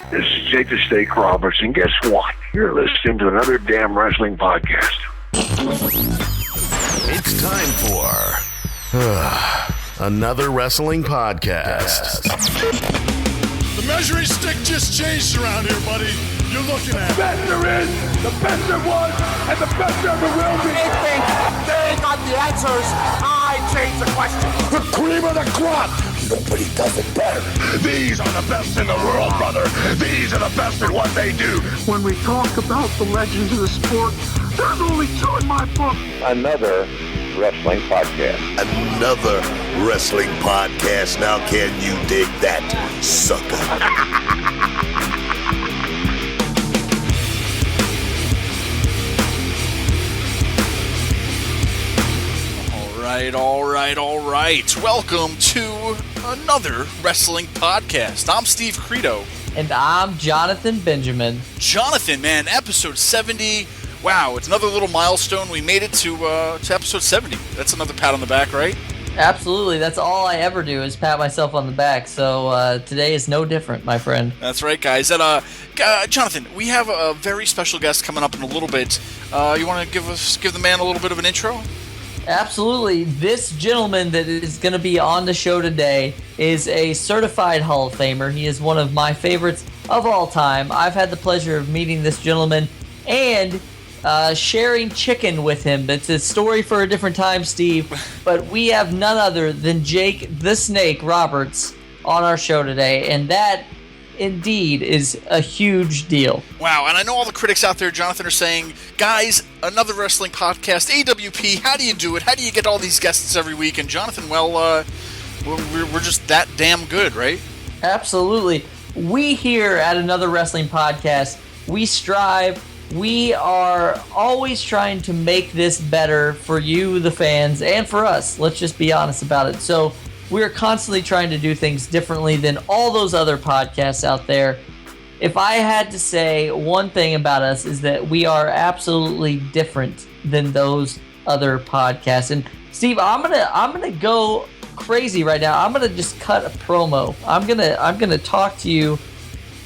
This is Jake the Steak Roberts, and guess what? You're listening to another damn wrestling podcast. It's time for another wrestling podcast. The measuring stick just changed around here, buddy. You're looking at the best there is, the best there was, and the best there ever will be. They think they got the answers. I change the question. The cream of the crop. Nobody does it better. These are the best in the world, brother. These are the best at what they do. When we talk about the legends of the sport, there's only two in my book. Another wrestling podcast. Another wrestling podcast. Now can you dig that, sucker? All right. Welcome to another wrestling podcast. I'm Steve Credo. And I'm Jonathan Benjamin. Jonathan, man, episode 70. Wow, it's another little milestone. We made it to episode 70. That's another pat on the back, right? Absolutely. That's all I ever do is pat myself on the back. So today is no different, my friend. That's right, guys. And Jonathan, we have a very special guest coming up in a little bit. You want to give the man a little bit of an intro? Absolutely. This gentleman that is going to be on the show today is a certified Hall of Famer. He is one of my favorites of all time. I've had the pleasure of meeting this gentleman and sharing chicken with him. It's a story for a different time, Steve. But we have none other than Jake the Snake Roberts on our show today. And that, indeed, is a huge deal. Wow, and I know all the critics out there, Jonathan, are saying, guys, another wrestling podcast, AWP, how do you do it? How do you get all these guests every week? And Jonathan, well, we're just that damn good, right? Absolutely. We here at Another Wrestling Podcast, we strive. We are always trying to make this better for you, the fans, and for us. Let's just be honest about it. So we're constantly trying to do things differently than all those other podcasts out there. If I had to say one thing about us is that we are absolutely different than those other podcasts. And Steve, I'm gonna go crazy right now. I'm gonna just cut a promo. I'm gonna talk to you,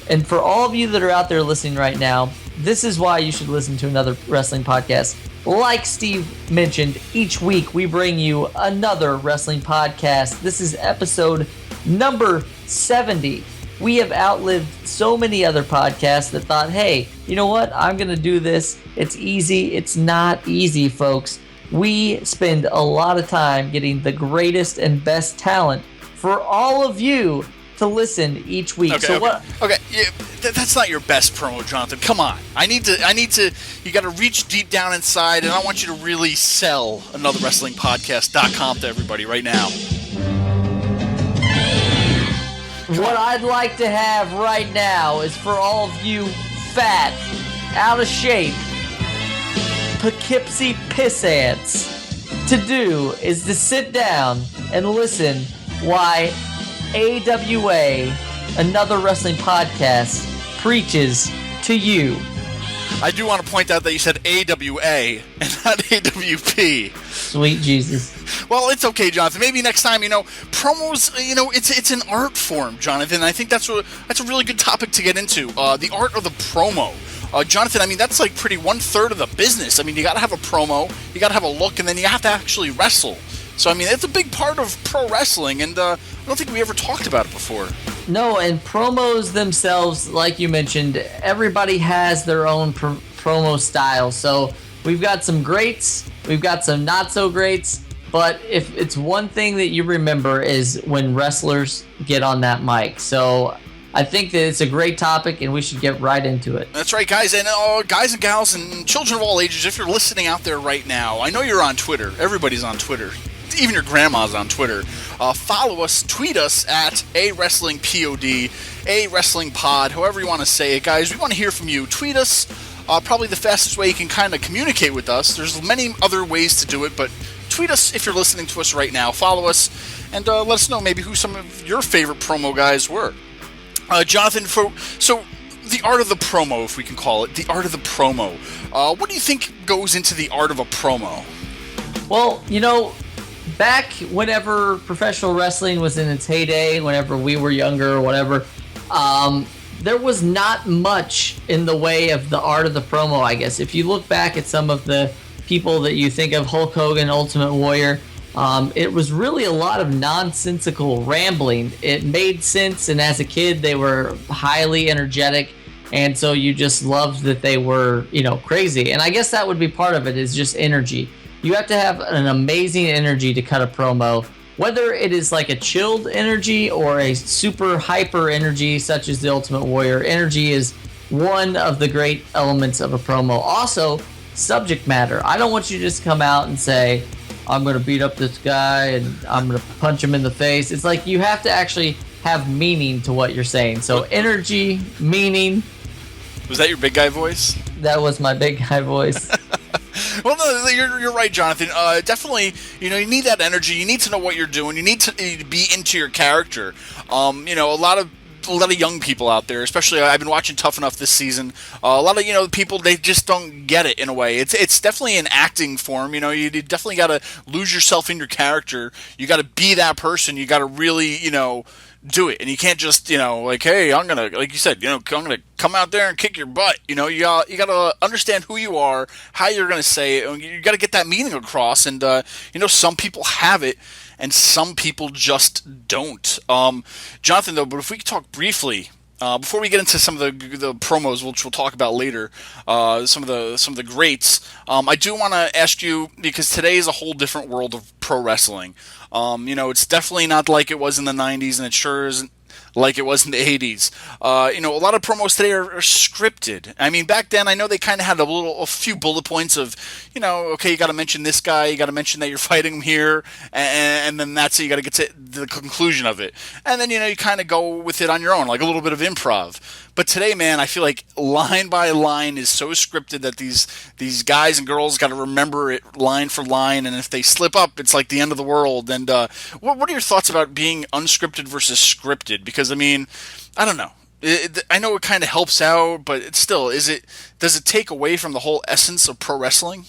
and for all of you that are out there listening right now, this is why you should listen to Another Wrestling Podcast. Like Steve mentioned, each week we bring you another wrestling podcast. This is episode number 70. We have outlived so many other podcasts that thought, hey, you know what? I'm going to do this. It's easy. It's not easy, folks. We spend a lot of time getting the greatest and best talent for all of you to listen each week. Okay. Yeah, that's not your best promo, Jonathan. Come on. I need to. You got to reach deep down inside, and I want you to really sell anotherwrestlingpodcast.com to everybody right now. What I'd like to have right now is for all of you fat, out of shape, Poughkeepsie pissants to do is to sit down and listen why AWA, Another Wrestling Podcast, preaches to you. I do want to point out that you said AWA and not AWP. Sweet Jesus. Well, it's okay, Jonathan. Maybe next time, promos, it's an art form, Jonathan. I think that's a really good topic to get into. The art of the promo. Jonathan, I mean, that's like pretty 1/3 of the business. I mean, you got to have a promo, you got to have a look, and then you have to actually wrestle. So, I mean, it's a big part of pro wrestling, and I don't think we ever talked about it before. No, and promos themselves, like you mentioned, everybody has their own promo style. So we've got some greats, we've got some not so greats, but if it's one thing that you remember is when wrestlers get on that mic. So I think that it's a great topic, and we should get right into it. That's right, guys. And guys and gals and children of all ages, if you're listening out there right now, I know you're on Twitter. Everybody's on Twitter. Even your grandma's on Twitter. Follow us, tweet us at AWrestlingPod, AWrestlingPod, however you want to say it. Guys, we want to hear from you. Tweet us. Probably the fastest way you can kind of communicate with us. There's many other ways to do it, but tweet us if you're listening to us right now. Follow us, and let us know maybe who some of your favorite promo guys were. Jonathan, so the art of the promo, if we can call it, the art of the promo. What do you think goes into the art of a promo? Well, back whenever professional wrestling was in its heyday, whenever we were younger or whatever, there was not much in the way of the art of the promo, I guess. If you look back at some of the people that you think of, Hulk Hogan, Ultimate Warrior, it was really a lot of nonsensical rambling. It made sense, and as a kid, they were highly energetic, and so you just loved that they were, crazy. And I guess that would be part of it, is just energy. You have to have an amazing energy to cut a promo, whether it is like a chilled energy or a super hyper energy, such as the Ultimate Warrior. Energy is one of the great elements of a promo. Also, subject matter. I don't want you to just come out and say, I'm going to beat up this guy and I'm going to punch him in the face. It's like you have to actually have meaning to what you're saying. So energy, meaning. Was that your big guy voice? That was my big guy voice. Well, no, you're right, Jonathan. Definitely, you need that energy. You need to know what you're doing. You need to be into your character. A lot of young people out there, especially I've been watching Tough Enough this season. A lot of people, they just don't get it in a way. It's definitely an acting form. You definitely got to lose yourself in your character. You got to be that person. You got to really do it, and you can't just hey, I'm gonna, like you said, I'm gonna come out there and kick your butt. You gotta understand who you are, how you're gonna say it, and you gotta get that meaning across. And some people have it, and some people just don't. Jonathan, though, but if we could talk briefly before we get into some of the promos, which we'll talk about later, some of the greats, I do want to ask you, because today is a whole different world of pro wrestling. It's definitely not like it was in the 90s, and it sure isn't like it was in the 80s. A lot of promos today are scripted. I mean, back then, I know they kind of had a few bullet points of, okay, you got to mention this guy, you got to mention that you're fighting him here, and then that's it, you got to get to the conclusion of it. And then, you kind of go with it on your own, like a little bit of improv. But today, man, I feel like line by line is so scripted that these guys and girls got to remember it line for line, and if they slip up, it's like the end of the world. And what are your thoughts about being unscripted versus scripted? Because, I mean, I don't know. I know it kind of helps out, but it's still, does it take away from the whole essence of pro wrestling?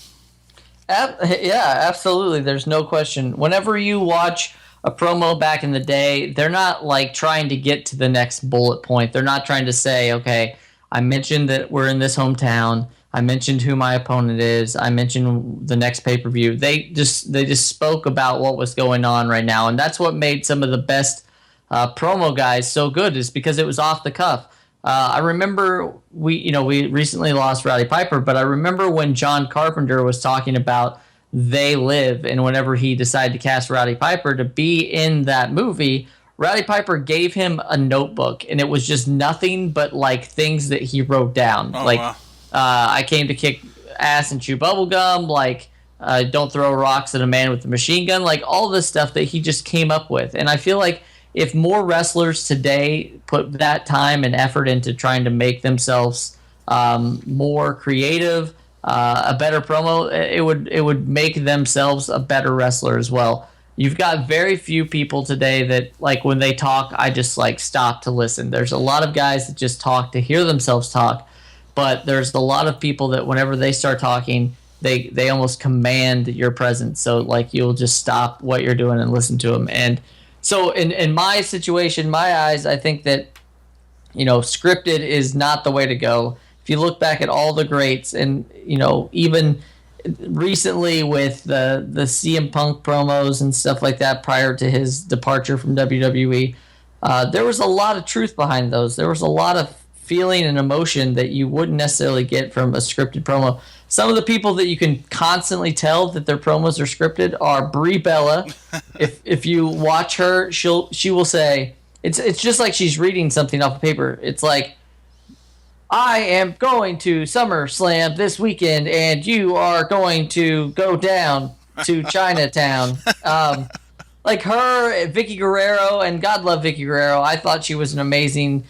Yeah, absolutely. There's no question. Whenever you watch a promo back in the day, they're not like trying to get to the next bullet point. They're not trying to say, okay, I mentioned that we're in this hometown. I mentioned who my opponent is. I mentioned the next pay-per-view. They just spoke about what was going on right now, and that's what made some of the best promo guys so good, is because it was off the cuff. I remember we recently lost Rowdy Piper, but I remember when John Carpenter was talking about They Live, and whenever he decided to cast Rowdy Piper to be in that movie, Rowdy Piper gave him a notebook, and it was just nothing but like things that he wrote down. Wow. I came to kick ass and chew bubblegum, like don't throw rocks at a man with a machine gun, like all this stuff that he just came up with. And I feel like if more wrestlers today put that time and effort into trying to make themselves more creative, a better promo, it would make themselves a better wrestler as well. You've got very few people today that, like, when they talk, I just like stop to listen. There's a lot of guys that just talk to hear themselves talk, but there's a lot of people that whenever they start talking, they almost command your presence. So like you'll just stop what you're doing and listen to them. And so in my situation, my eyes, I think that scripted is not the way to go. If you look back at all the greats, and even recently with the CM Punk promos and stuff like that prior to his departure from WWE, there was a lot of truth behind those. There was a lot of feeling and emotion that you wouldn't necessarily get from a scripted promo. Some of the people that you can constantly tell that their promos are scripted are Brie Bella. If you watch her, she will say, it's just like she's reading something off of paper. It's like, I am going to SummerSlam this weekend, and you are going to go down to Chinatown. Like her, Vicky Guerrero, and God love Vicky Guerrero. I thought she was an amazing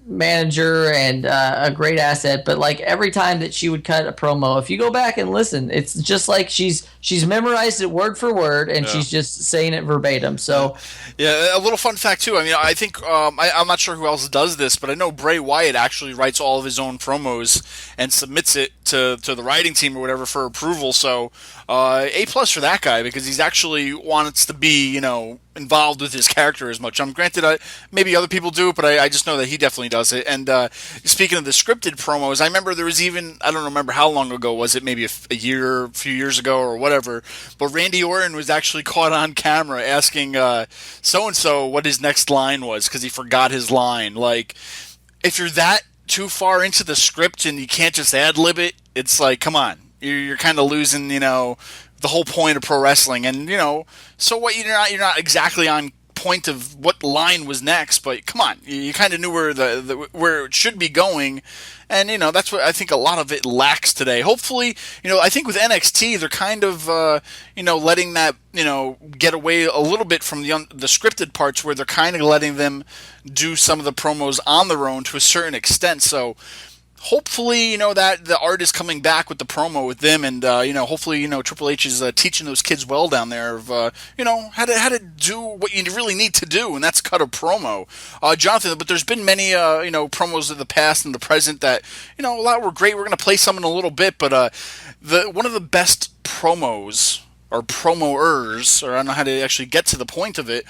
manager and a great asset. But like every time that she would cut a promo, if you go back and listen, it's just like she's she's memorized it word for word, and she's just saying it verbatim. So, yeah, a little fun fact too. I mean, I think I'm not sure who else does this, but I know Bray Wyatt actually writes all of his own promos and submits it to the writing team or whatever for approval. So, A+ for that guy, because he's actually wants to be, involved with his character as much. Granted, maybe other people do, but I just know that he definitely does it. And speaking of the scripted promos, I remember there was even, I don't remember how long ago was it, maybe a few years ago or whatever, but Randy Orton was actually caught on camera asking so-and-so what his next line was because he forgot his line. Like, if you're that too far into the script and you can't just ad-lib it, it's like, come on. You're kind of losing, the whole point of pro wrestling. And, so what, you're not exactly on point of what line was next, but come on, you kind of knew where where it should be going. And, that's what I think a lot of it lacks today. Hopefully, I think with NXT, they're kind of, letting that, get away a little bit from the scripted parts, where they're kind of letting them do some of the promos on their own to a certain extent. So hopefully, that the art is coming back with the promo with them, and hopefully, Triple H is teaching those kids well down there of how to do what you really need to do, and that's cut a promo. Jonathan, but there's been many promos of the past and the present that a lot were great. We're going to play some in a little bit, but one of the best promos, or promoters, or I don't know how to actually get to the point of it,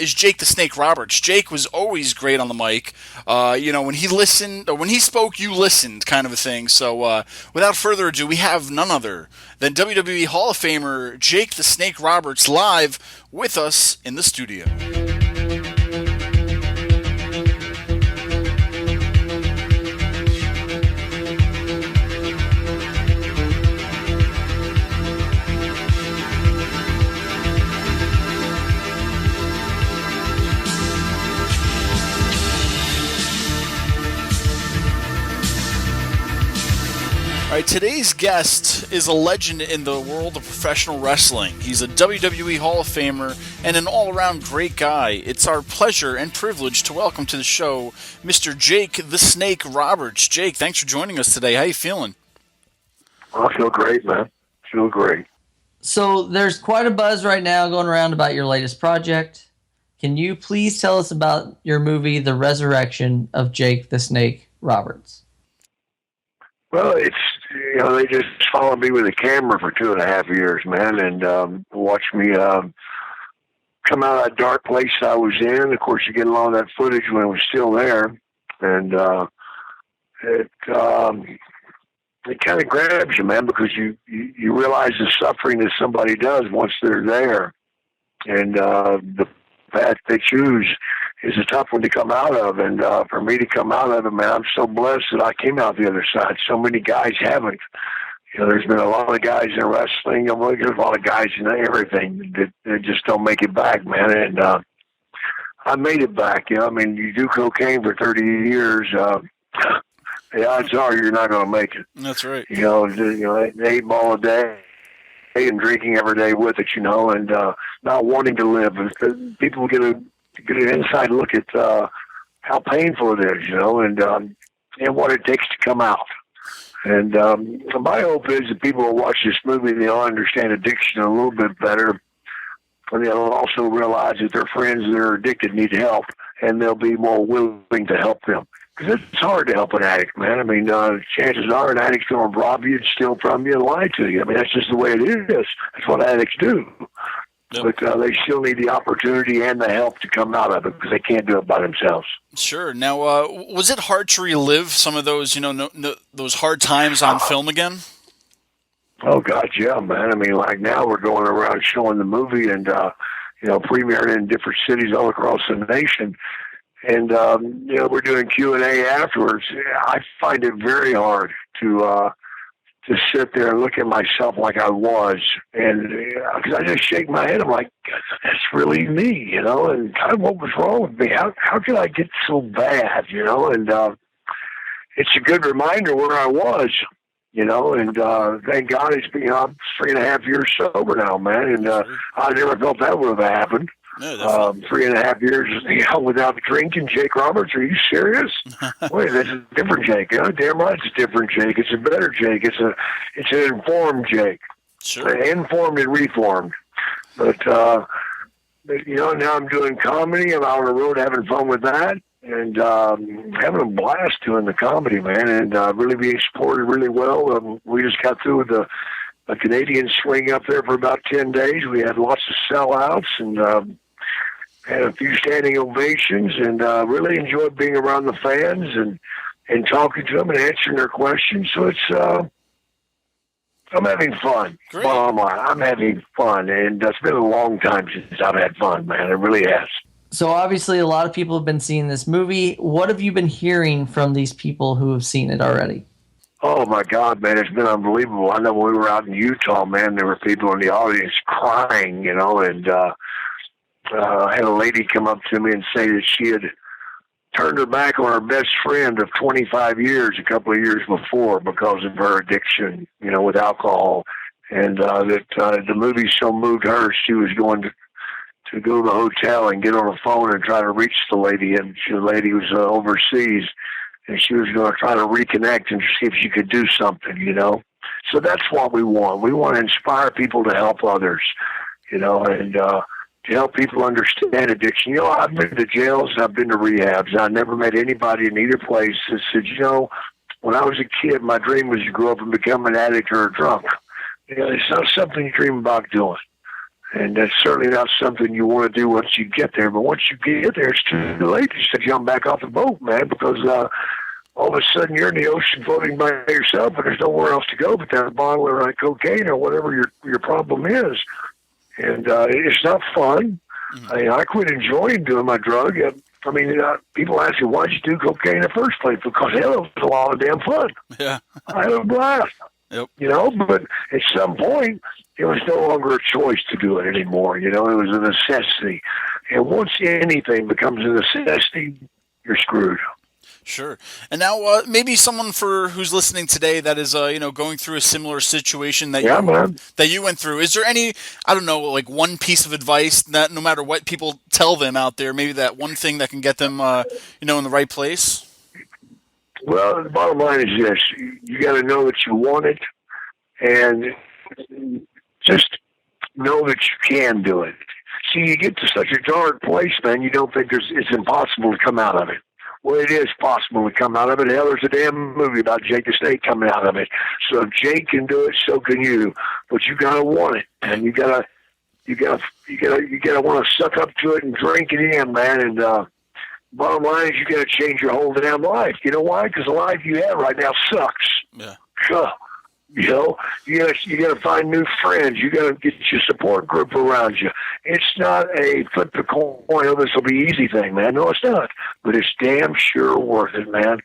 is Jake the Snake Roberts. Jake was always great on the mic. When he listened, or when he spoke, you listened, kind of a thing. So without further ado, we have none other than WWE Hall of Famer Jake the Snake Roberts live with us in the studio. All right, today's guest is a legend in the world of professional wrestling. He's a WWE Hall of Famer and an all-around great guy. It's our pleasure and privilege to welcome to the show Mr. Jake the Snake Roberts. Jake, thanks for joining us today. How you feeling? I feel great, man. Feel great. So there's quite a buzz right now going around about your latest project. Can you please tell us about your movie, The Resurrection of Jake the Snake Roberts? Well, it's, they just followed me with a camera for 2.5 years, man, and watched me come out of that dark place I was in. Of course, you get a lot of that footage when it was still there, and it kind of grabs you, man, because you realize the suffering that somebody does once they're there, and the path they choose is a tough one to come out of, and for me to come out of it, man, I'm so blessed that I came out the other side. So many guys haven't. There's been a lot of guys in wrestling. There's a lot of guys in everything that just don't make it back, man. And I made it back. You do cocaine for 30 years. The odds are you're not going to make it. That's right. 8 ball a day and drinking every day with it, and not wanting to live. People get an inside look at how painful it is, and what it takes to come out. And my hope is that people will watch this movie and they'll understand addiction a little bit better, and they'll also realize that their friends that are addicted need help, and they'll be more willing to help them. Because it's hard to help an addict, man. Chances are an addict's going to rob you and steal from you and lie to you. That's just the way it is. That's what addicts do. Yep. But they still need the opportunity and the help to come out of it because they can't do it by themselves. Sure. Now, was it hard to relive some of those, those hard times on film again? Oh, God, yeah, man. Like now we're going around showing the movie and, premiering in different cities all across the nation. And, we're doing Q&A afterwards. I find it very hard to sit there and look at myself like I was. And because I just shake my head. I'm like, that's really me, and kind of what was wrong with me? How could I get so bad, And it's a good reminder where I was, and thank God it's been 3.5 years sober now, man. And I never felt that would have happened. No, 3.5 years without drinking. Jake Roberts, are you serious? Wait, that's a different Jake. Damn right, it's a different Jake. It's a better Jake. It's an informed Jake. Sure. Informed and reformed. But now I'm doing comedy. I'm out on the road having fun with that. And having a blast doing the comedy, man, and really being supported really well. We just got through with a Canadian swing up there for about 10 days. We had lots of sellouts and had a few standing ovations, and really enjoyed being around the fans and talking to them and answering their questions. So it's I'm having fun. Great. Bottom line, I'm having fun, and it's been a long time since I've had fun, man. It really has. So obviously a lot of people have been seeing this movie. What have you been hearing from these people who have seen it already? Oh, my God, man, it's been unbelievable. I know when we were out in Utah, man, there were people in the audience crying, and I had a lady come up to me and say that she had turned her back on her best friend of 25 years a couple of years before because of her addiction, with alcohol, and that the movie so moved her, she was going to go to the hotel and get on the phone and try to reach the lady, and the lady was overseas, and she was going to try to reconnect and see if she could do something, So that's what we want. We want to inspire people to help others, and to help people understand addiction. I've been to jails, I've been to rehabs. I never met anybody in either place that said, when I was a kid, my dream was to grow up and become an addict or a drunk. It's not something you dream about doing. And that's certainly not something you want to do once you get there. But once you get there, it's too late to jump back off the boat, man, because all of a sudden you're in the ocean floating by yourself and there's nowhere else to go but that bottle of cocaine or whatever your problem is. And it's not fun. I quit enjoying doing my drug. People ask me, why'd you do cocaine in the first place? Because hell, it was a lot of damn fun. Yeah. I had a blast. Yep. But at some point, it was no longer a choice to do it anymore. It was a necessity. And once anything becomes a necessity, you're screwed. Sure. And now maybe someone who's listening today that is going through a similar situation that you went through. Is there any, one piece of advice that no matter what people tell them out there, maybe that one thing that can get them in the right place? Well, the bottom line is this. You got to know that you want it and just know that you can do it. See, you get to such a dark place, man, you don't think it's impossible to come out of it. Well, it is possible to come out of it. Hell, there's a damn movie about Jake the Snake coming out of it. So if Jake can do it, so can you. But you gotta want it, and you gotta want to suck up to it and drink it in, man. And bottom line is, you gotta change your whole damn life. You know why? Because the life you have right now sucks. Yeah. You gotta find new friends. You gotta get your support group around you. It's not a flip the coin, oh, this will be easy thing, man. No, it's not. But it's damn sure worth it, man.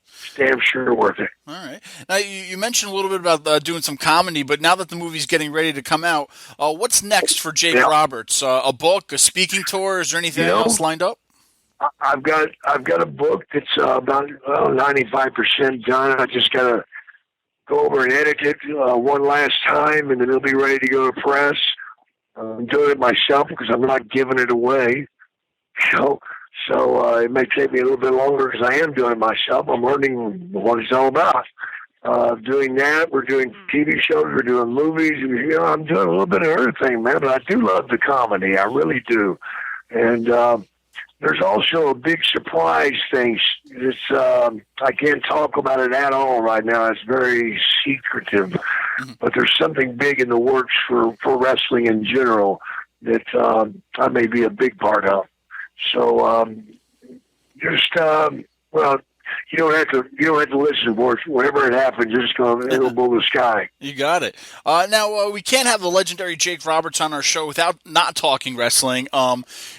It's damn sure worth it. All right. Now, you mentioned a little bit about doing some comedy, but now that the movie's getting ready to come out, what's next for Jake Roberts? A book, a speaking tour? Is there anything else lined up? I've got a book that's about 95% done. I just got to go over and edit it one last time, and then it'll be ready to go to press. I'm doing it myself because I'm not giving it away. So it may take me a little bit longer because I am doing it myself. I'm learning what it's all about. Doing that, we're doing TV shows, we're doing movies. I'm doing a little bit of everything, man. But I do love the comedy. I really do. And there's also a big surprise thing. It's I can't talk about it at all right now. It's very secretive. But there's something big in the works for wrestling in general that I may be a big part of. So you don't have to listen for it. Whenever it happens, it'll blow the sky. You got it. Now we can't have the legendary Jake Roberts on our show without not talking wrestling.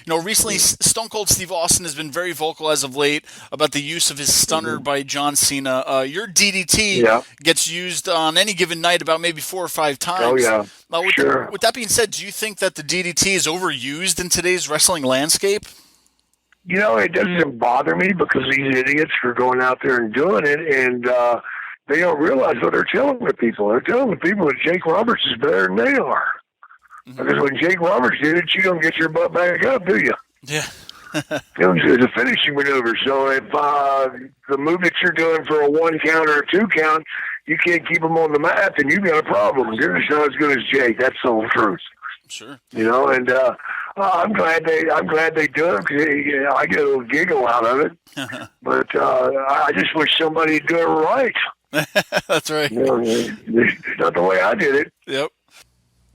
Recently Stone Cold Steve Austin has been very vocal as of late about the use of his stunner by John Cena. Your DDT gets used on any given night about maybe 4 or 5 times. Oh yeah, sure. With that being said, do you think that the DDT is overused in today's wrestling landscape? It doesn't bother me because these idiots are going out there and doing it, and they don't realize what they're telling the people. They're telling the people that Jake Roberts is better than they are. Because when Jake Roberts did it, you don't get your butt back up, do you? Yeah. It's a finishing maneuver. So if the move that you're doing for a 1 count or a 2 count, you can't keep them on the mat, then you've got a problem. You're just not as good as Jake. That's the whole truth. Sure. You know, and I'm glad they do it because I get a little giggle out of it. But I just wish somebody would do it right. That's right. You know, it's not the way I did it. Yep.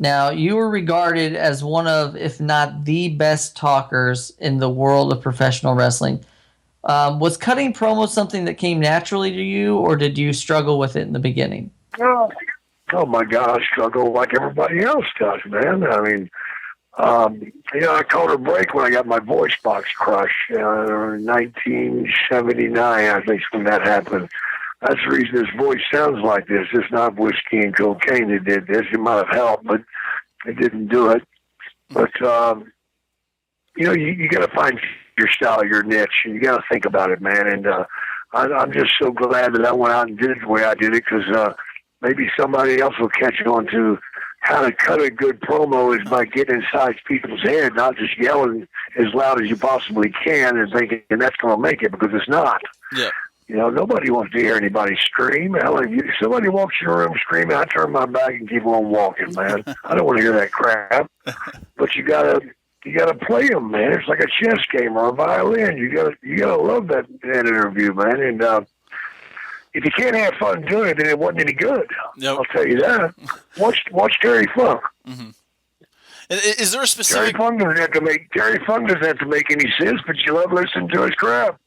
Now, you were regarded as one of, if not the best talkers in the world of professional wrestling. Was cutting promos something that came naturally to you, or did you struggle with it in the beginning? Oh my God, I struggle like everybody else does, man. I mean, I caught a break when I got my voice box crushed. 1979, I think, is when that happened. That's the reason his voice sounds like this. It's not whiskey and cocaine that did this. It might have helped, but it didn't do it. But, you got to find your style, your niche, and you got to think about it, man. And I'm just so glad that I went out and did it the way I did it, because maybe somebody else will catch on to how to cut a good promo is by getting inside people's head, not just yelling as loud as you possibly can and thinking that's going to make it, because it's not. Yeah. You know, nobody wants to hear anybody scream. Hell, if somebody walks in your room screaming, I turn my back and keep on walking, man. I don't want to hear that crap. But you gotta play them, man. It's like a chess game or a violin. You gotta love that interview, man. And if you can't have fun doing it, then it wasn't any good. Yep. I'll tell you that. Watch Terry Funk. Mm-hmm. Is there a specific... Terry Funk doesn't have to make any sense, but you love listening to his crap.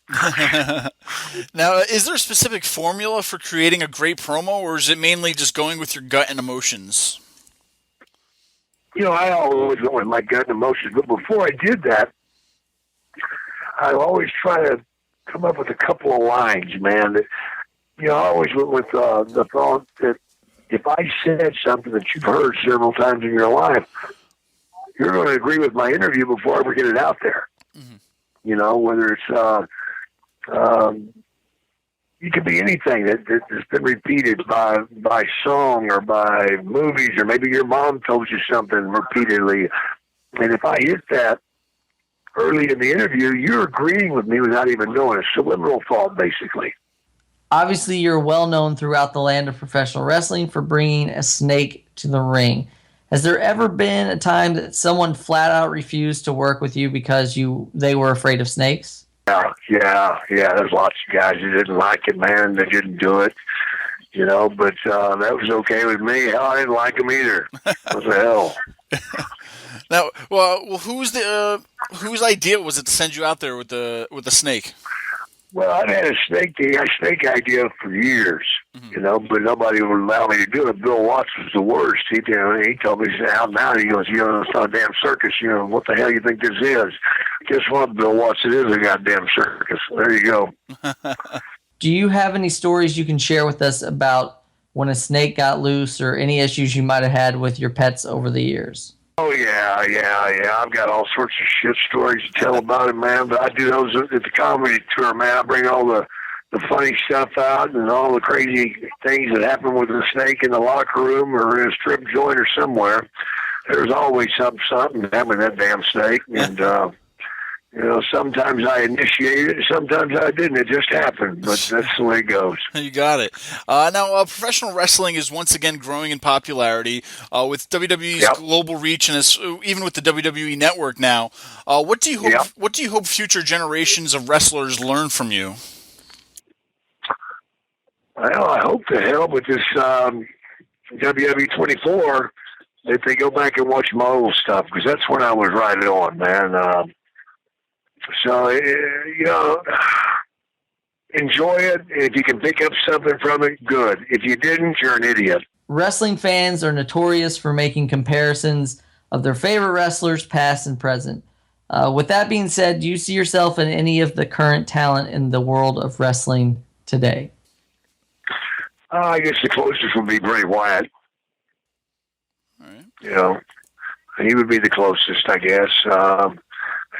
Now, is there a specific formula for creating a great promo, or is it mainly just going with your gut and emotions? You know, I always went with my gut and emotions, but before I did that, I always try to come up with a couple of lines, man. That, I always went with the thought that if I said something that you've heard several times in your life, you're going to agree with my interview before I ever get it out there. Mm-hmm. You know, whether it's it could be anything that's been repeated by song or by movies, or maybe your mom told you something repeatedly. And if I hit that early in the interview, you're agreeing with me without even knowing it. Subliminal thought, basically. Obviously, you're well known throughout the land of professional wrestling for bringing a snake to the ring. Has there ever been a time that someone flat out refused to work with you because they were afraid of snakes? Yeah. There's lots of guys who didn't like it, man. They didn't do it, but that was okay with me. Hell, I didn't like them either. What the hell? Now, well, whose idea was it to send you out there with the snake? Well, I'd had a snake idea for years, mm-hmm. But nobody would allow me to do it. Bill Watts was the worst. He told me, out now, he goes, it's not a damn circus. What the hell you think this is? Guess what, Bill Watts, it is a goddamn circus. There you go. Do you have any stories you can share with us about when a snake got loose, or any issues you might have had with your pets over the years? Oh, yeah. I've got all sorts of shit stories to tell about it, man. But I do those at the comedy tour, man. I bring all the funny stuff out and all the crazy things that happen with the snake in the locker room or in a strip joint or somewhere. There's always something happening with that damn snake. And, sometimes I initiated it, sometimes I didn't. It just happened, but that's the way it goes. You got it. Now, professional wrestling is once again growing in popularity with WWE's global reach, and even with the WWE Network now. What do you hope? What do you hope future generations of wrestlers learn from you? Well, I hope to help with this WWE 24 if they go back and watch my old stuff, because that's when I was right on, man. So, enjoy it. If you can pick up something from it, good. If you didn't, you're an idiot. Wrestling fans are notorious for making comparisons of their favorite wrestlers, past and present. With that being said, do you see yourself in any of the current talent in the world of wrestling today? I guess the closest would be Bray Wyatt. All right. He would be the closest, I guess.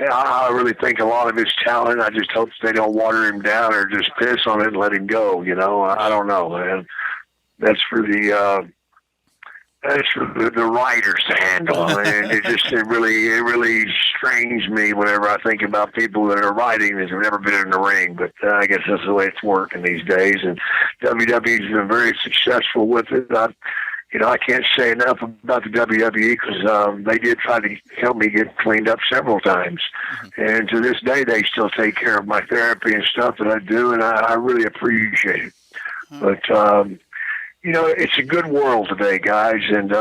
I really think a lot of his talent, I just hope they don't water him down or just piss on it and let him go, I don't know, man. That's for the That's the writer's handle, and it really strains me whenever I think about people that are writing that have never been in the ring. But I guess that's the way it's working these days, and WWE's been very successful with it. I can't say enough about the WWE because they did try to help me get cleaned up several times, and to this day they still take care of my therapy and stuff that I do, and I really appreciate it. But it's a good world today, guys, and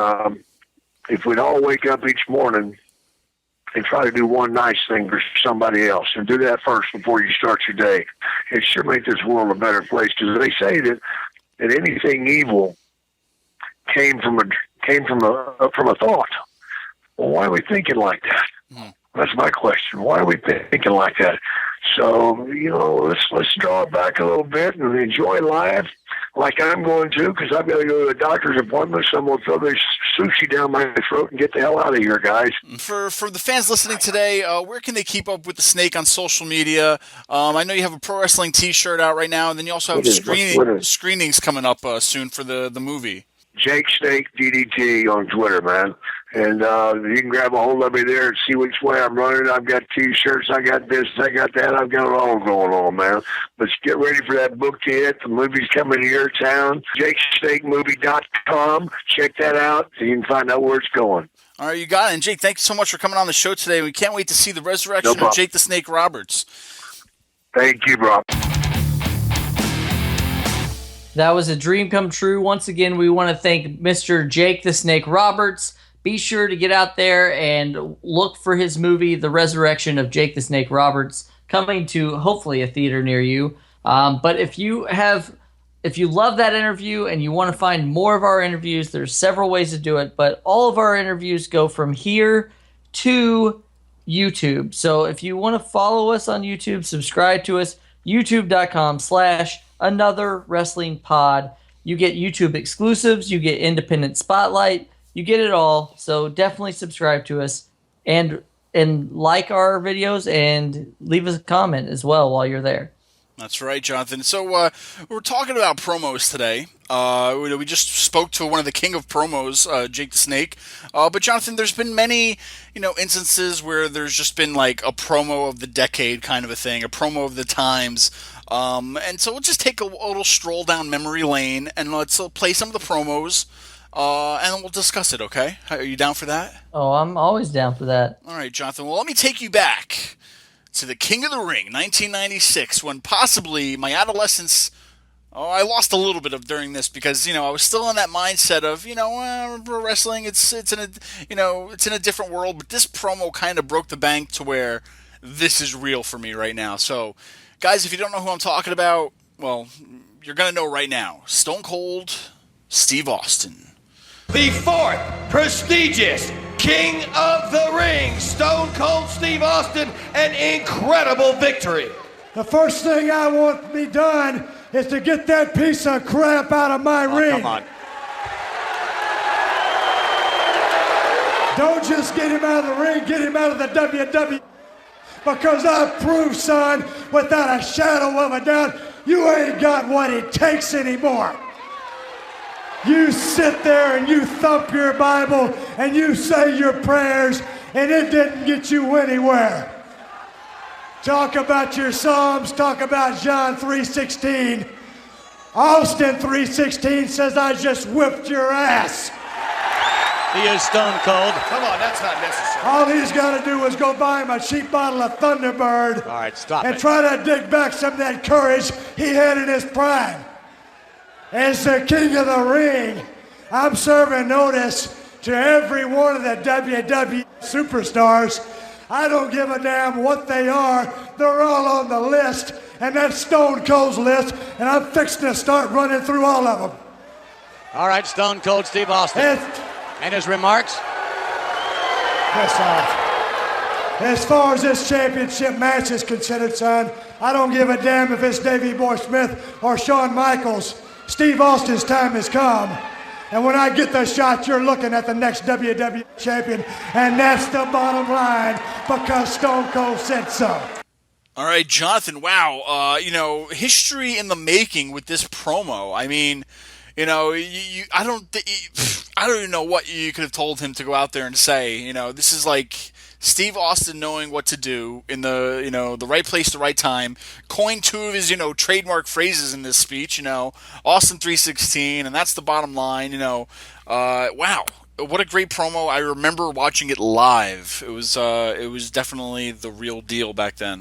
if we'd all wake up each morning and try to do one nice thing for somebody else, and do that first before you start your day, it sure make this world a better place. Because they say that anything evil came from a thought. Well, why are we thinking like that? That's my question. Why are we thinking like that? So let's draw it back a little bit and enjoy life, like I'm going to, because I've got to go to a doctor's appointment. Someone will throw this sushi down my throat and get the hell out of here, guys. For the fans listening today, where can they keep up with the Snake on social media? I know you have a pro wrestling T-shirt out right now, and then you also have screenings coming up soon for the movie. Jake Snake DDT on Twitter, man. And you can grab a hold of me there and see which way I'm running. I've got T-shirts, I got this, I got that. I've got it all going on, man. Let's get ready for that book to hit. The movie's coming to your town. JakeSnakeMovie.com. Check that out so you can find out where it's going. All right, you got it. And Jake, thanks so much for coming on the show today. We can't wait to see the resurrection of Jake the Snake Roberts. Thank you, Rob. That was a dream come true. Once again, we want to thank Mr. Jake the Snake Roberts. Be sure to get out there and look for his movie, The Resurrection of Jake the Snake Roberts, coming to hopefully a theater near you. But if you love that interview and you want to find more of our interviews, there's several ways to do it. But all of our interviews go from here to YouTube. So if you want to follow us on YouTube, subscribe to us, youtube.com/anotherwrestlingpod. You get YouTube exclusives, you get independent spotlight, you get it all. So definitely subscribe to us and like our videos and leave us a comment as well while you're there. That's right, Jonathan. So we're talking about promos today. We just spoke to one of the king of promos, Jake the Snake. But Jonathan, there's been many, instances where there's just been like a promo of the decade kind of a thing, a promo of the times. And so we'll just take a little stroll down memory lane and let's play some of the promos. And then we'll discuss it, okay? Are you down for that? Oh, I'm always down for that. All right, Jonathan. Well, let me take you back to the King of the Ring, 1996, when possibly my adolescence, I lost a little bit of during this because, I was still in that mindset of, pro wrestling, it's in a different world, but this promo kind of broke the bank to where this is real for me right now. So, guys, if you don't know who I'm talking about, well, you're going to know right now. Stone Cold Steve Austin. The fourth prestigious King of the Ring, Stone Cold Steve Austin, an incredible victory. The first thing I want to be done is to get that piece of crap out of my ring. Come on. Don't just get him out of the ring, get him out of the WWE. Because I've proved, son, without a shadow of a doubt, you ain't got what it takes anymore. You sit there and you thump your Bible and you say your prayers, and it didn't get you anywhere. Talk about your Psalms, talk about John 3:16. Austin 3:16 says, I just whipped your ass. He is Stone Cold. Come on, that's not necessary. All he's got to do is go buy him a cheap bottle of Thunderbird. All right, stop and it. try to dig back some of that courage he had in his prime. As the King of the Ring, I'm serving notice to every one of the WWE superstars. I don't give a damn what they are. They're all on the list, and that's Stone Cold's list, and I'm fixing to start running through all of them. All right, Stone Cold Steve Austin. And his remarks? Yes, sir. As far as this championship match is considered, son, I don't give a damn if it's Davey Boy Smith or Shawn Michaels. Steve Austin's time has come. And when I get the shot, you're looking at the next WWE champion. And that's the bottom line, because Stone Cold said so. All right, Jonathan, wow. History in the making with this promo. I mean, I I don't even know what you could have told him to go out there and say. You know, this is like Steve Austin knowing what to do in the, you know, the right place, the right time. Coined 2 of his, you know, trademark phrases in this speech. You know, Austin 316, and that's the bottom line. You know, wow. What a great promo. I remember watching it live. It was definitely the real deal back then.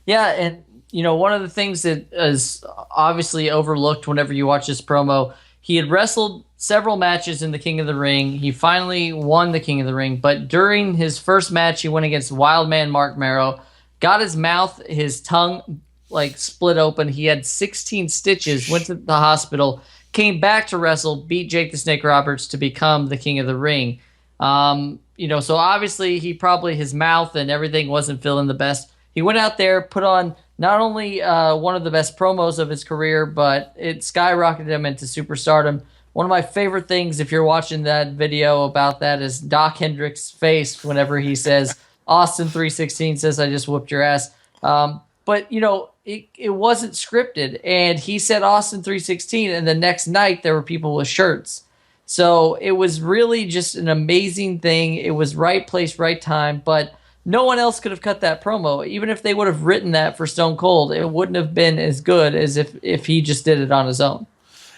Yeah, and you know, one of the things that is obviously overlooked whenever you watch this promo, he had wrestled several matches in the King of the Ring. He finally won the King of the Ring, but during his first match, he went against Wildman Mark Marrow, got his mouth, his tongue like split open. He had 16 stitches, went to the hospital, came back to wrestle, beat Jake the Snake Roberts to become the King of the Ring. You know, so obviously he probably, his mouth and everything wasn't feeling the best. He went out there, put on not only one of the best promos of his career, but it skyrocketed him into superstardom. One of my favorite things, if you're watching that video about that, is Doc Hendricks' face whenever he says, Austin 316 says, I just whooped your ass. But, you know, it wasn't scripted. And he said Austin 316, and the next night there were people with shirts. So it was really just an amazing thing. It was right place, right time. But no one else could have cut that promo. Even if they would have written that for Stone Cold, it wouldn't have been as good as if he just did it on his own.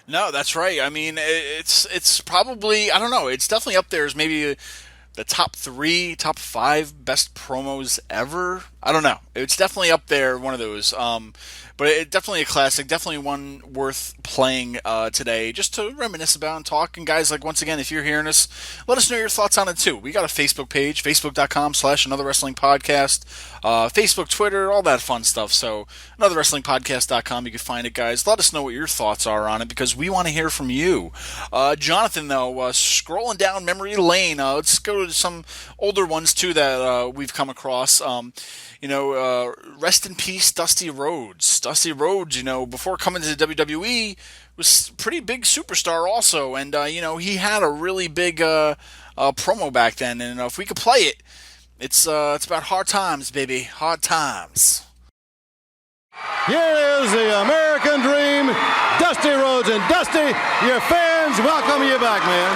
No, that's right. I mean, it's probably, I don't know, it's definitely up there as maybe the top 3, top 5 best promos ever. I don't know. It's definitely up there, one of those. But it definitely a classic, definitely one worth playing today, just to reminisce about and talk. And guys, like, once again, if you're hearing us, let us know your thoughts on it too. We got a Facebook page, facebook.com/Another Wrestling Podcast, Facebook, Twitter, all that fun stuff. So anotherwrestlingpodcast.com, you can find it, guys. Let us know what your thoughts are on it, because we want to hear from you. Jonathan, though, scrolling down memory lane, let's go to some older ones too that we've come across. Rest in peace, Dusty Rhodes. Dusty Rhodes, you know, before coming to the WWE, was a pretty big superstar also. And, he had a really big promo back then. And if we could play it, it's about hard times, baby. Hard times. Here is the American Dream, Dusty Rhodes. And Dusty, your fans welcome you back, man.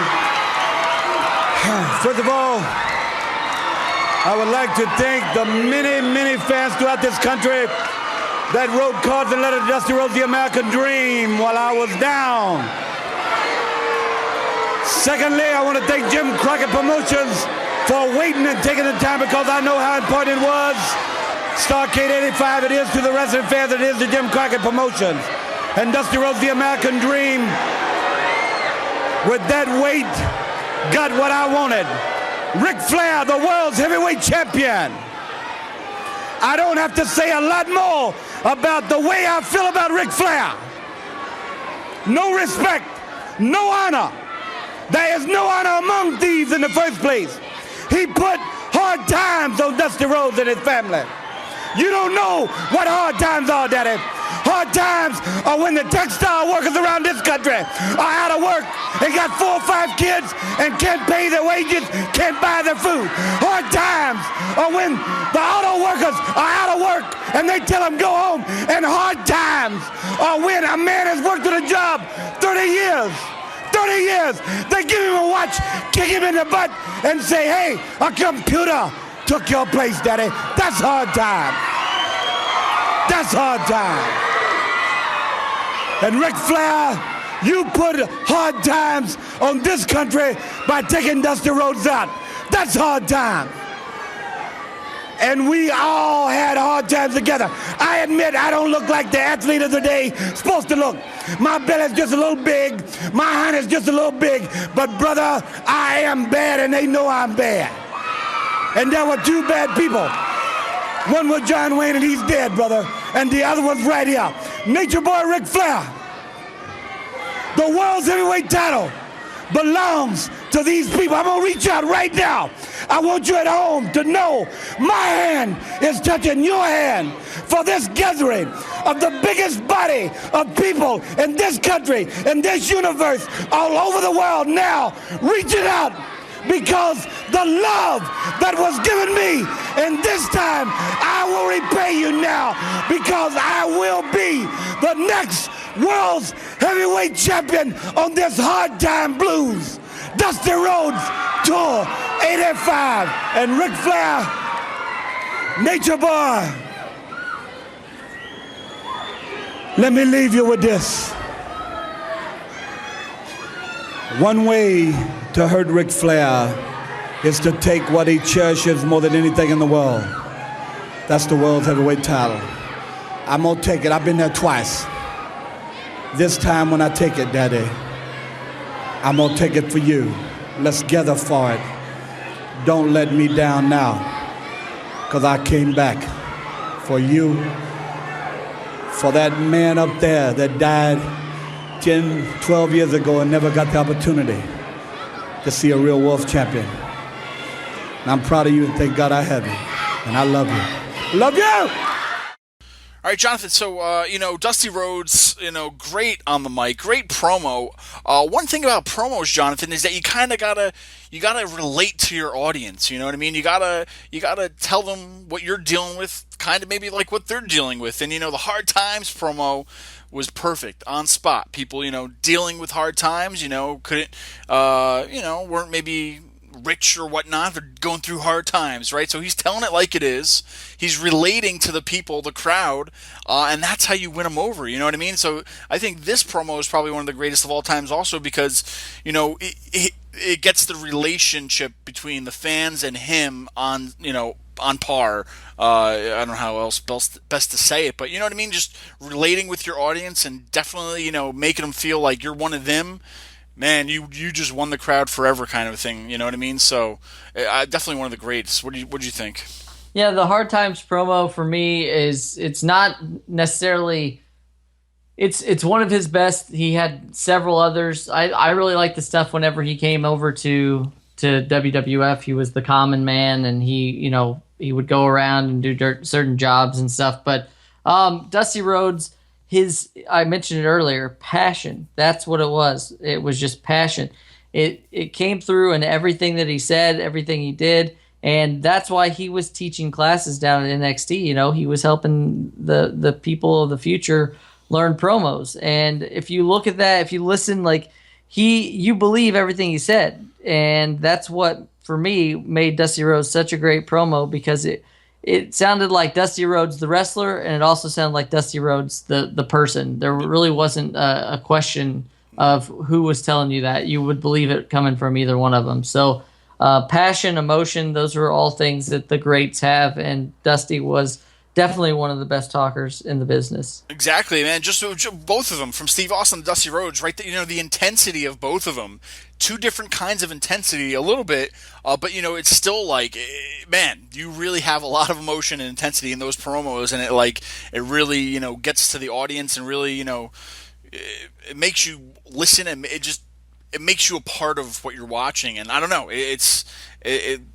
First of all, I would like to thank the many, many fans throughout this country that wrote cards and letters to Dusty Rhodes, the American Dream, while I was down. Secondly, I want to thank Jim Crockett Promotions for waiting and taking the time, because I know how important it was. Starrcade 85, it is to the wrestling fans, it is to Jim Crockett Promotions. And Dusty Rhodes, the American Dream, with that weight, got what I wanted. Ric Flair, the world's heavyweight champion. I don't have to say a lot more about the way I feel about Ric Flair. No respect, no honor. There is no honor among thieves in the first place. He put hard times on Dusty Rhodes and his family. You don't know what hard times are, Daddy. Hard times are when the textile workers around this country are out of work and got 4 or 5 kids and can't pay their wages, can't buy their food. Hard times are when the auto workers are out of work and they tell them go home. And hard times are when a man has worked at a job 30 years. 30 years. They give him a watch, kick him in the butt, and say, hey, a computer took your place, Daddy. That's hard time. That's hard time. And Ric Flair, you put hard times on this country by taking Dusty Rhodes out. That's hard time. And we all had hard times together. I admit I don't look like the athlete of the day supposed to look. My belly's just a little big. My hand is just a little big. But brother, I am bad and they know I'm bad. And there were 2 bad people. One was John Wayne and he's dead, brother. And the other one's right here. Nature Boy Ric Flair. The world's heavyweight title belongs to these people. I'm gonna reach out right now. I want you at home to know my hand is touching your hand for this gathering of the biggest body of people in this country, in this universe, all over the world now, reaching out because the love that was given me, and this time I will repay you now, because I will be the next world's heavyweight champion on this hard time blues. Dusty Rhodes Tour 85 and Ric Flair, Nature Boy. Let me leave you with this. One way to hurt Ric Flair is to take what he cherishes more than anything in the world. That's the world's heavyweight title. I'm gonna take it. I've been there twice. This time when I take it, Daddy, I'm gonna take it for you. Let's gather for it. Don't let me down now, because I came back for you, for that man up there that died 10, 12 years ago and never got the opportunity to see a real Wolf champion. And I'm proud of you, and thank God I have you. And I love you. Love you! All right, Jonathan, so, Dusty Rhodes, great on the mic, great promo. One thing about promos, Jonathan, is that you kind of gotta relate to your audience, you know what I mean? You gotta tell them what you're dealing with, kind of maybe like what they're dealing with. And, the Hard Times promo was perfect, on spot. People, dealing with hard times, couldn't, weren't maybe rich or whatnot, they're going through hard times, right? So he's telling it like it is. He's relating to the people, the crowd, and that's how you win them over, you know what I mean? So I think this promo is probably one of the greatest of all times also because, it gets the relationship between the fans and him on par. I don't know how else best to say it, but you know what I mean? Just relating with your audience and definitely, making them feel like you're one of them. Man, you just won the crowd forever kind of a thing, you know what I mean? So, definitely one of the greats. What do you think? Yeah, the Hard Times promo for me it's not necessarily it's one of his best. He had several others. I really like the stuff whenever he came over to WWF. He was the common man, and he would go around and do certain jobs and stuff. But Dusty Rhodes, I mentioned it earlier, passion. That's what it was. It was just passion. It came through in everything that he said, everything he did, and that's why he was teaching classes down at NXT. He was helping the people of the future learn promos. And if you look at that, if you listen, you believe everything he said, and that's what for me made Dusty Rhodes such a great promo, because it sounded like Dusty Rhodes the wrestler, and it also sounded like Dusty Rhodes the person. There really wasn't a question of who was telling you that. You would believe it coming from either one of them. So passion, emotion, those are all things that the greats have, and Dusty was definitely one of the best talkers in the business. Exactly, man. Just both of them, from Steve Austin to Dusty Rhodes, right? The intensity of both of them. Two different kinds of intensity, a little bit, but it's still man, you really have a lot of emotion and intensity in those promos, and it really gets to the audience, and really it makes you listen, and it makes you a part of what you're watching. And I don't know, it's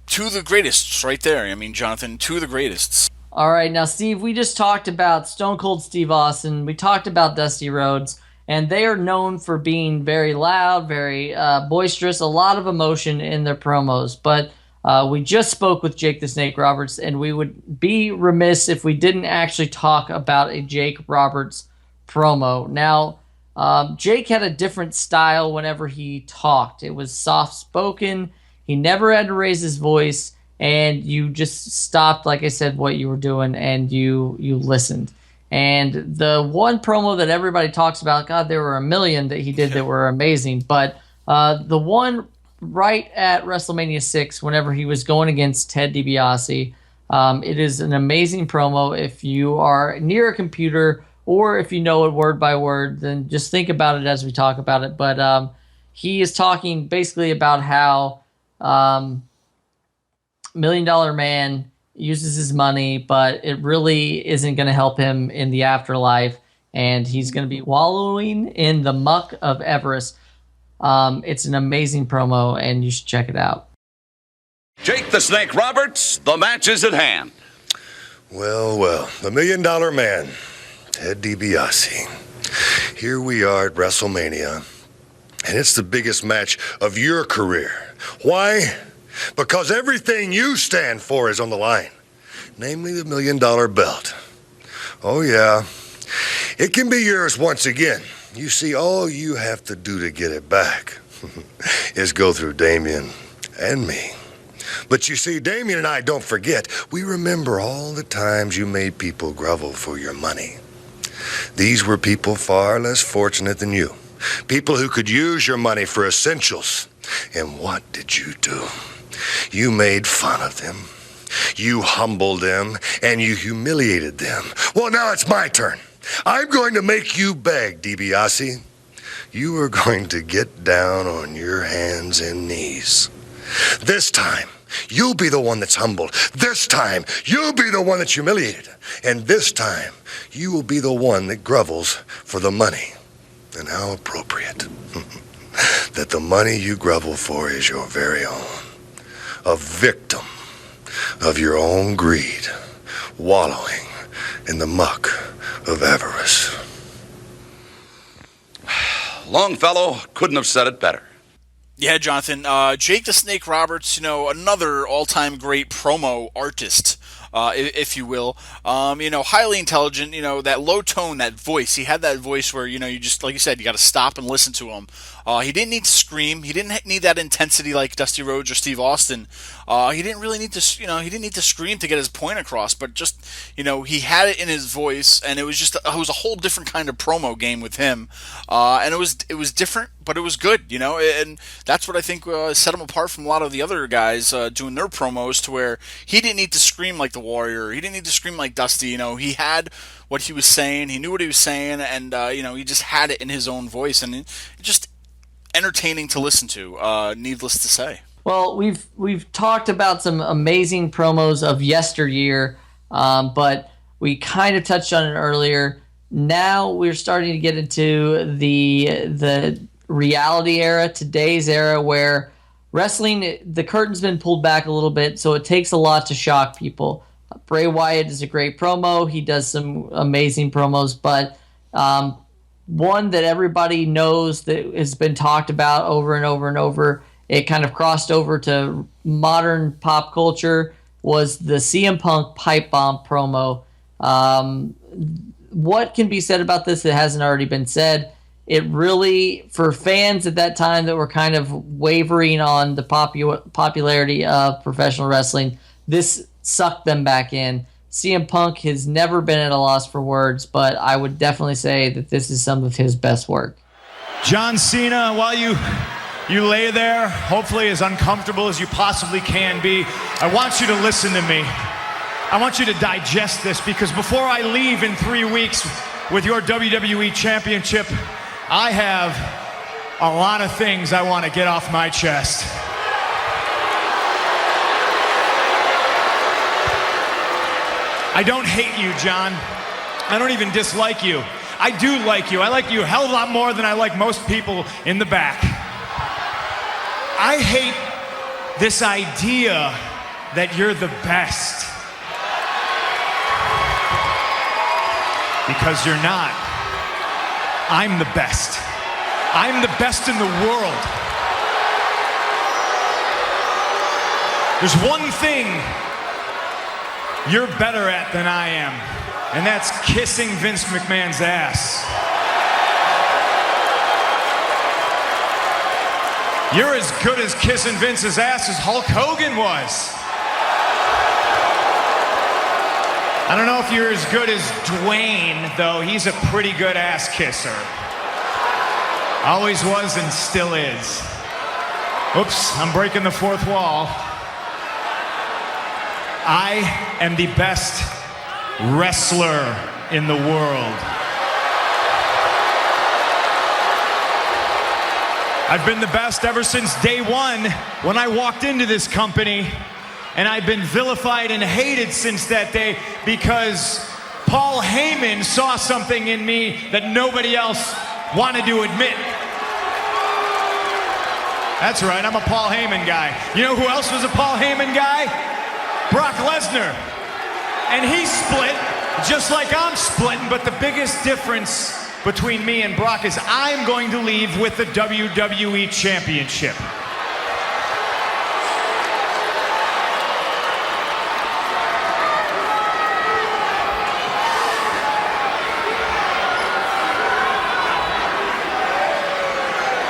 two of the greatest right there. I mean, Jonathan, two of the greatest. All right, now Steve, we just talked about Stone Cold Steve Austin. We talked about Dusty Rhodes. And they are known for being very loud, very boisterous, a lot of emotion in their promos. But we just spoke with Jake the Snake Roberts, and we would be remiss if we didn't actually talk about a Jake Roberts promo. Now, Jake had a different style whenever he talked. It was soft-spoken. He never had to raise his voice, and you just stopped, like I said, what you were doing, and you listened. And the one promo that everybody talks about, God, there were a million that he did that were amazing, but the one right at WrestleMania 6, whenever he was going against Ted DiBiase, it is an amazing promo. If you are near a computer or if you know it word by word, then just think about it as we talk about it. But he is talking basically about how $1 Million Man uses his money, but it really isn't going to help him in the afterlife, and he's going to be wallowing in the muck of Everest. It's an amazing promo, and you should check it out. Jake the Snake Roberts, the match is at hand. Well, the $1 Million Man, Ted DiBiase. Here we are at WrestleMania, and it's the biggest match of your career. Why? Because everything you stand for is on the line, namely the $1 Million belt. Oh, yeah. It can be yours once again. You see, all you have to do to get it back is go through Damien and me. But you see, Damien and I don't forget. We remember all the times you made people grovel for your money. These were people far less fortunate than you. People who could use your money for essentials. And what did you do? You made fun of them. You humbled them, and you humiliated them. Well, now it's my turn. I'm going to make you beg, DiBiase. You are going to get down on your hands and knees. This time, you'll be the one that's humbled. This time, you'll be the one that's humiliated. And this time, you will be the one that grovels for the money. And how appropriate that the money you grovel for is your very own. A victim of your own greed, wallowing in the muck of avarice. Longfellow couldn't have said it better. Yeah, Jonathan. Jake the Snake Roberts, another all-time great promo artist, if you will. Highly intelligent, that low tone, that voice. He had that voice where, you just, like you said, you got to stop and listen to him. He didn't need to scream. He didn't need that intensity like Dusty Rhodes or Steve Austin. He didn't really need to, he didn't need to scream to get his point across, but just, he had it in his voice, and it was a whole different kind of promo game with him. And it was different, but it was good, and that's what I think set him apart from a lot of the other guys doing their promos, to where he didn't need to scream like the Warrior. He didn't need to scream like Dusty. He had what he was saying. He knew what he was saying, and he just had it in his own voice, and it just entertaining to listen to. Needless to say. Well, we've talked about some amazing promos of yesteryear, but we kind of touched on it earlier. Now we're starting to get into the reality era, today's era, where wrestling, the curtain's been pulled back a little bit, so it takes a lot to shock people. Bray Wyatt is a great promo. He does some amazing promos, but one that everybody knows that has been talked about over and over and over, it kind of crossed over to modern pop culture, was the CM Punk pipe bomb promo. What can be said about this that hasn't already been said? It really, for fans at that time that were kind of wavering on the popularity of professional wrestling, this sucked them back in. CM Punk has never been at a loss for words, but I would definitely say that this is some of his best work. John Cena, while you lay there, hopefully as uncomfortable as you possibly can be, I want you to listen to me. I want you to digest this, because before I leave in 3 weeks with your WWE Championship, I have a lot of things I want to get off my chest. I don't hate you, John. I don't even dislike you. I do like you. I like you a hell of a lot more than I like most people in the back. I hate this idea that you're the best. Because you're not. I'm the best. I'm the best in the world. There's one thing you're better at than I am, and that's kissing Vince McMahon's ass. You're as good as kissing Vince's ass as Hulk Hogan was. I don't know if you're as good as Dwayne, though. He's a pretty good ass kisser. Always was and still is. Oops, I'm breaking the fourth wall. I am the best wrestler in the world. I've been the best ever since day one when I walked into this company, and I've been vilified and hated since that day because Paul Heyman saw something in me that nobody else wanted to admit. That's right, I'm a Paul Heyman guy. You know who else was a Paul Heyman guy? Brock Lesnar. And he's split, just like I'm splitting, but the biggest difference between me and Brock is I'm going to leave with the WWE Championship.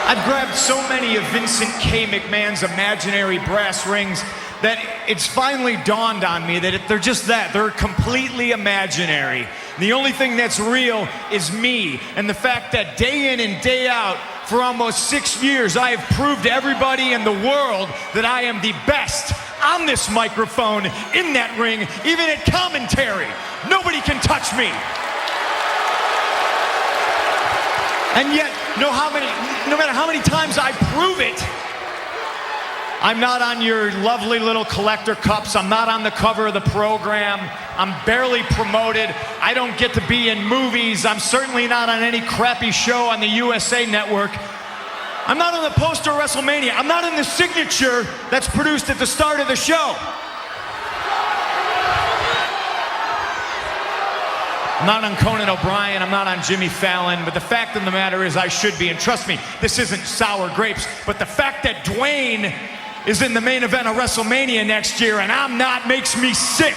I've grabbed so many of Vincent K. McMahon's imaginary brass rings that it's finally dawned on me that they're just that. They're completely imaginary. The only thing that's real is me, and the fact that day in and day out for almost 6 years I have proved to everybody in the world that I am the best on this microphone, in that ring, even at commentary. Nobody can touch me. And yet, no matter how many times I prove it, I'm not on your lovely little collector cups. I'm not on the cover of the program. I'm barely promoted. I don't get to be in movies. I'm certainly not on any crappy show on the USA Network. I'm not on the poster of WrestleMania. I'm not in the signature that's produced at the start of the show. I'm not on Conan O'Brien, I'm not on Jimmy Fallon, but the fact of the matter is I should be, and trust me, this isn't sour grapes, but the fact that Dwayne is in the main event of WrestleMania next year and I'm not makes me sick.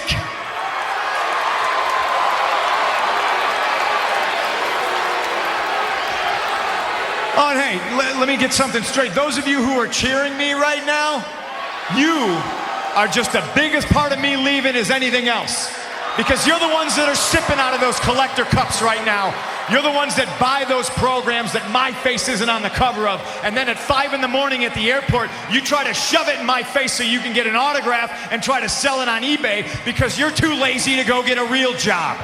Oh, and hey, let me get something straight. Those of you who are cheering me right now, you are just the biggest part of me leaving as anything else. Because you're the ones that are sipping out of those collector cups right now. You're the ones that buy those programs that my face isn't on the cover of. And then at 5 in the morning at the airport, you try to shove it in my face so you can get an autograph and try to sell it on eBay because you're too lazy to go get a real job.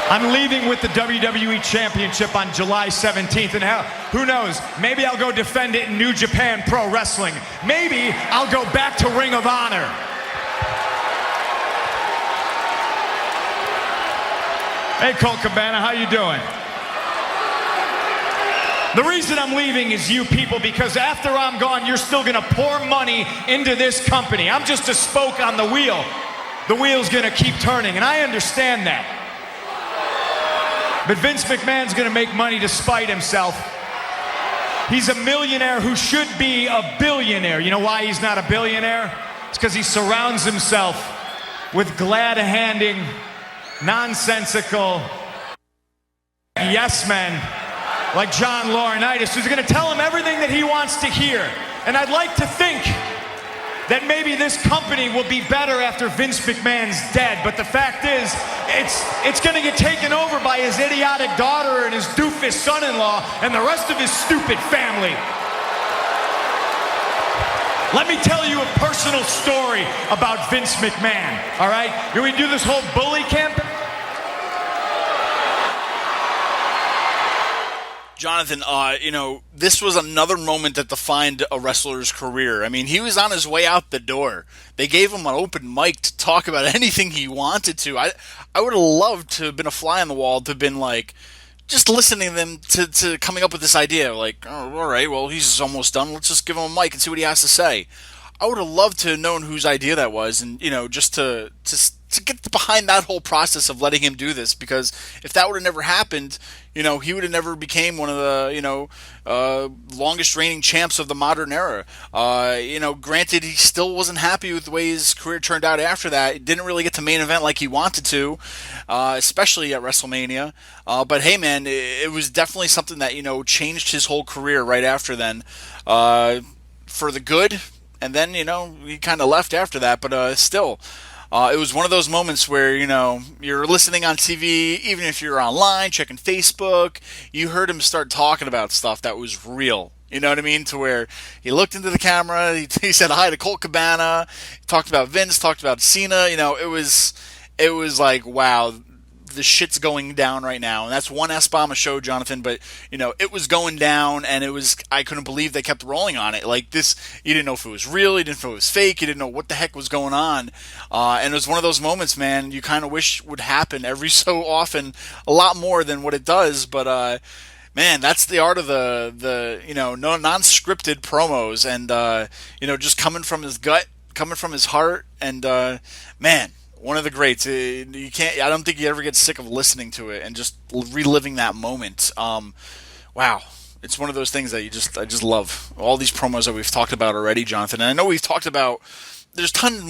I'm leaving with the WWE Championship on July 17th, and hell, who knows, maybe I'll go defend it in New Japan Pro Wrestling. Maybe I'll go back to Ring of Honor. Hey, Colt Cabana, how you doing? The reason I'm leaving is you people, because after I'm gone, you're still gonna pour money into this company. I'm just a spoke on the wheel. The wheel's gonna keep turning, and I understand that. But Vince McMahon's gonna make money to spite himself. He's a millionaire who should be a billionaire. You know why he's not a billionaire? It's because he surrounds himself with glad-handing, nonsensical yes men like John Laurinaitis, who's gonna tell him everything that he wants to hear. And I'd like to think that maybe this company will be better after Vince McMahon's dead, but the fact is, it's gonna get taken over by his idiotic daughter and his doofus son-in-law and the rest of his stupid family. Let me tell you a personal story about Vince McMahon, all right? Can we do this whole bully campaign? Jonathan, this was another moment that defined a wrestler's career. I mean, he was on his way out the door. They gave him an open mic to talk about anything he wanted to. I would have loved to have been a fly on the wall, to have been like, just listening to them to coming up with this idea. Like, oh, all right, well, he's almost done. Let's just give him a mic and see what he has to say. I would have loved to have known whose idea that was, and, just to get behind that whole process of letting him do this, because if that would have never happened, he would have never became one of the, longest reigning champs of the modern era. Granted, he still wasn't happy with the way his career turned out after that. He didn't really get to main event like he wanted to, especially at WrestleMania. But hey, man, it was definitely something that, changed his whole career right after then, for the good. And then, he kind of left after that, but still. It was one of those moments where, you're listening on TV, even if you're online, checking Facebook, you heard him start talking about stuff that was real. You know what I mean? To where he looked into the camera, he said hi to Colt Cabana, talked about Vince, talked about Cena. It was like, wow, the shit's going down right now. And that's one S-bomb a show, Jonathan, but, it was going down, and I couldn't believe they kept rolling on it. Like this, you didn't know if it was real, you didn't know if it was fake, you didn't know what the heck was going on. And it was one of those moments, man, you kind of wish would happen every so often, a lot more than what it does, but, man, that's the art of the non-scripted promos, and, just coming from his gut, coming from his heart, and, man, one of the greats. I don't think you ever get sick of listening to it and just reliving that moment. Wow. It's one of those things that I just love. All these promos that we've talked about already, Jonathan. And I know we've talked about, there's tons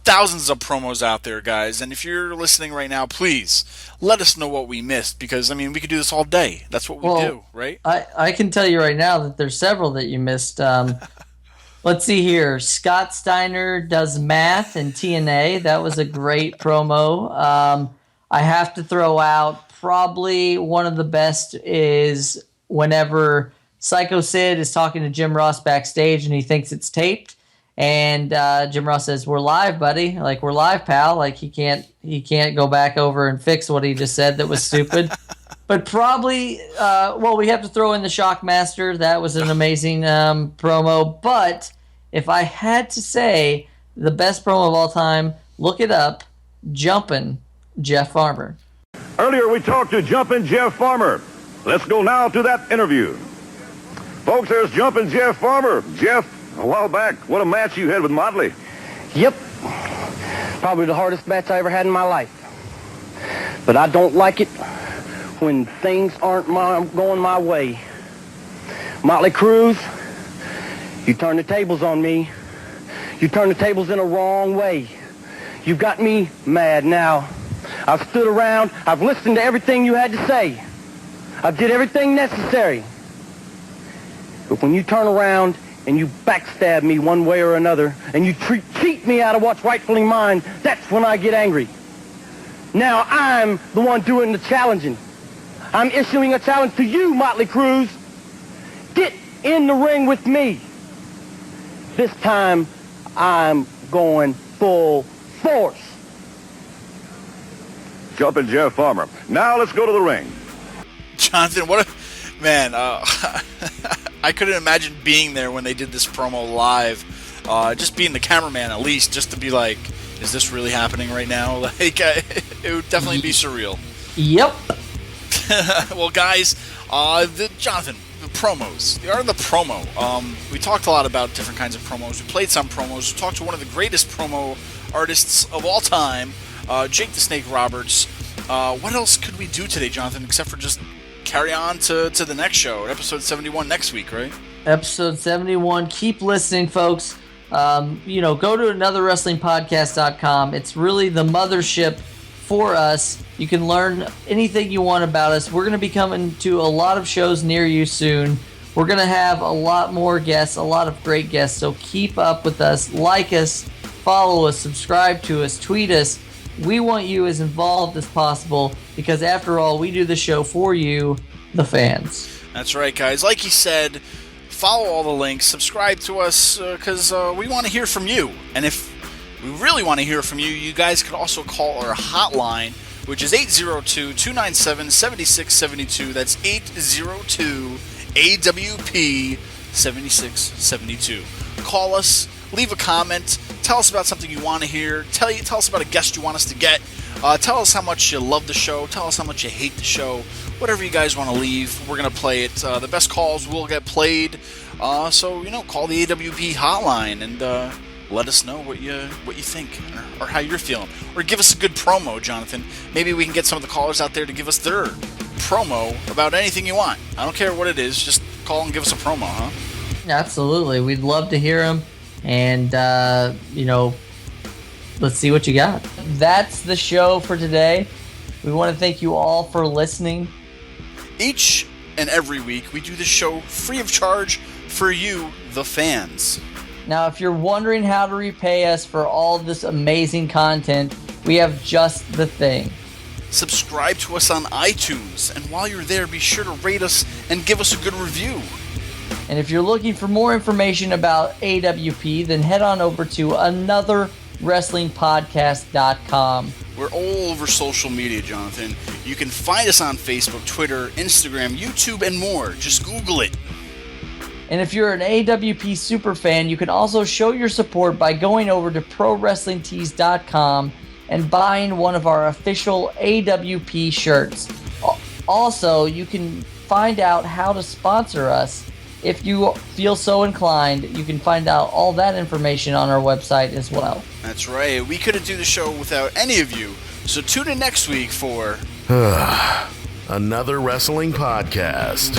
thousands of promos out there, guys. And if you're listening right now, please let us know what we missed, because, I mean, we could do this all day. That's what we do, right? I can tell you right now that there's several that you missed. Let's see here. Scott Steiner does math in TNA. That was a great promo. I have to throw out probably one of the best is whenever Psycho Sid is talking to Jim Ross backstage and he thinks it's taped. And Jim Ross says, "We're live, buddy. Like, we're live, pal." Like, he can't go back over and fix what he just said that was stupid. But probably, we have to throw in the Shockmaster. That was an amazing promo. But if I had to say the best promo of all time, look it up, Jumpin' Jeff Farmer. Earlier we talked to Jumpin' Jeff Farmer. Let's go now to that interview. Folks, there's Jumpin' Jeff Farmer. Jeff, a while back, what a match you had with Motley. Yep. Probably the hardest match I ever had in my life. But I don't like it when things aren't going my way. Motley Cruz, you turn the tables on me. You turn the tables in a wrong way. You got me mad now. I've stood around. I've listened to everything you had to say. I did everything necessary. But when you turn around and you backstab me one way or another, and you cheat me out of what's rightfully mine, that's when I get angry. Now I'm the one doing the challenging. I'm issuing a challenge to you, Motley Cruz. Get in the ring with me. This time, I'm going full force. Jumpin' Jeff Farmer. Now let's go to the ring. Jonathan, what a... Man, I couldn't imagine being there when they did this promo live. Just being the cameraman, at least, just to be like, is this really happening right now? Like, it would definitely be surreal. Yep. Well, guys, Jonathan, the promos. The art of the promo. We talked a lot about different kinds of promos. We played some promos. We talked to one of the greatest promo artists of all time, Jake the Snake Roberts. What else could we do today, Jonathan, except for just carry on to the next show, episode 71 next week, right? Episode 71. Keep listening, folks. Go to anotherwrestlingpodcast.com. It's really the mothership for us. You can learn anything you want about us. We're going to be coming to a lot of shows near you soon. We're going to have a lot more guests, a lot of great guests. So keep up with us. Like us, follow us, subscribe to us, tweet us. We want you as involved as possible because, after all, we do the show for you, the fans. That's right, guys. Like he said, follow all the links, subscribe to us because we want to hear from you. And if we really want to hear from you, you guys could also call our hotline, which is 802-297-7672. That's 802-AWP-7672. Call us, leave a comment, tell us about something you want to hear, tell us about a guest you want us to get, tell us how much you love the show, tell us how much you hate the show, whatever you guys want to leave, we're going to play it. The best calls will get played, so call the AWP hotline and let us know what you think or how you're feeling, or give us a good promo, Jonathan. Maybe we can get some of the callers out there to give us their promo about anything you want. I don't care what it is, just call and give us a promo, huh? Absolutely, we'd love to hear them. And, let's see what you got. That's the show for today. We want to thank you all for listening. Each and every week, we do this show free of charge for you, the fans. Now, if you're wondering how to repay us for all this amazing content, we have just the thing. Subscribe to us on iTunes, and while you're there, be sure to rate us and give us a good review. And if you're looking for more information about AWP, then head on over to anotherwrestlingpodcast.com. We're all over social media, Jonathan. You can find us on Facebook, Twitter, Instagram, YouTube, and more. Just Google it. And if you're an AWP superfan, you can also show your support by going over to ProWrestlingTees.com and buying one of our official AWP shirts. Also, you can find out how to sponsor us. If you feel so inclined, you can find out all that information on our website as well. That's right. We couldn't do the show without any of you. So tune in next week for Another Wrestling Podcast.